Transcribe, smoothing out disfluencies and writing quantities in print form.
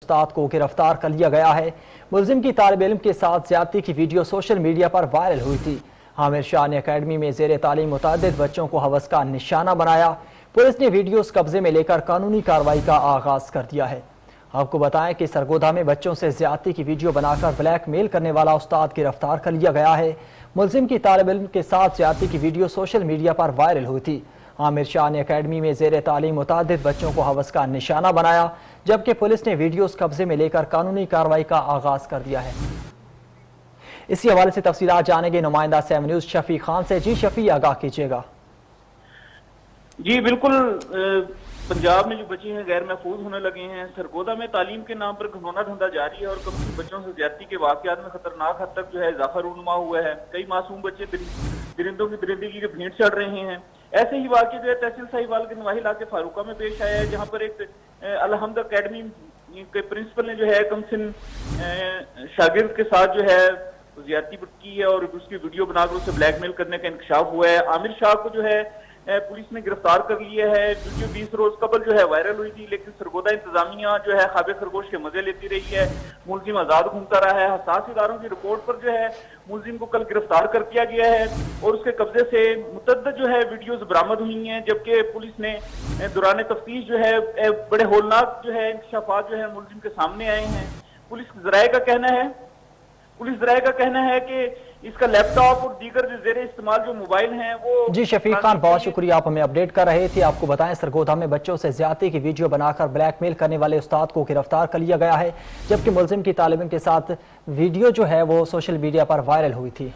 استاد کو گرفتار کر لیا گیا ہے۔ ملزم کی طالب علم کے ساتھ زیادتی کی ویڈیو سوشل میڈیا پر وائرل ہوئی تھی۔ عامر شاہ نے اکیڈمی میں زیر تعلیم متعدد بچوں کو ہوس کا نشانہ بنایا۔ پولیس نے ویڈیوز قبضے میں لے کر قانونی کارروائی کا آغاز کر دیا ہے۔ آپ کو بتائیں کہ سرگودا میں بچوں سے زیادتی کی ویڈیو بنا کر بلیک میل کرنے والا استاد گرفتار کر لیا گیا ہے۔ ملزم کی طالب علم کے ساتھ زیادتی کی ویڈیو سوشل میڈیا پر وائرل ہوئی تھی۔ عامر شاہ نے اکیڈمی میں زیر تعلیم متعدد بچوں کو ہوس کا نشانہ بنایا، جبکہ پولیس نے ویڈیوز قبضے میں لے کر قانونی کارروائی کا آغاز کر دیا ہے۔ اسی حوالے سے تفصیلات جانیں گے نمائندہ 7 نیوز شفیق خان سے۔ جی شفیق، آگاہ کیجیے گا۔ جی بالکل، پنجاب میں جو بچے ہیں غیر محفوظ ہونے لگے ہیں۔ سرگودا میں تعلیم کے نام پر گھنونا دھندا جاری ہے اور کم بچوں سے زیادتی کے واقعات میں خطرناک حد تک جو ہے اضافہ رونما ہوا ہے۔ کئی معصوم بچے درندوں کی درندگی کے بھینٹ چڑھ رہے ہیں۔ ایسے ہی واقعے جو ہے تحصیل ساہیوال کے نواحی علاقے فاروقہ میں پیش آیا ہے، جہاں پر ایک الحمد اکیڈمی کے پرنسپل نے جو ہے کم سن شاگرد کے ساتھ جو ہے زیادتی کی ہے اور اس کی ویڈیو بنا کر اسے بلیک میل کرنے کا انکشاف ہوا ہے۔ عامر شاہ کو جو ہے پولیس نے گرفتار کر لیا ہے۔ ویڈیو 20 روز قبل جو ہے وائرل ہوئی تھی، لیکن سرگودا انتظامیہ جو ہے خواب خرگوش کے مزے لیتی رہی ہے۔ ملزم آزاد گھومتا رہا ہے۔ حساس اداروں کی رپورٹ پر جو ہے ملزم کو کل گرفتار کر کیا گیا ہے اور اس کے قبضے سے متعدد جو ہے ویڈیوز برآمد ہوئی ہیں، جبکہ پولیس نے دوران تفتیش جو ہے بڑے ہولناک جو ہے انکشافات جو ہے ملزم کے سامنے آئے ہیں۔ پولیس ذرائع کا کہنا ہے کہ اس کا لیپ ٹاپ اور دیگر جو زیر استعمال جو موبائل ہیں وہ... جی شفیق خان، بہت شکریہ، آپ ہمیں اپڈیٹ کر رہے تھے۔ آپ کو بتائیں سرگودا میں بچوں سے زیادتی کی ویڈیو بنا کر بلیک میل کرنے والے استاد کو گرفتار کر لیا گیا ہے، جبکہ ملزم کی طالب علم کے ساتھ ویڈیو جو ہے وہ سوشل میڈیا پر وائرل ہوئی تھی۔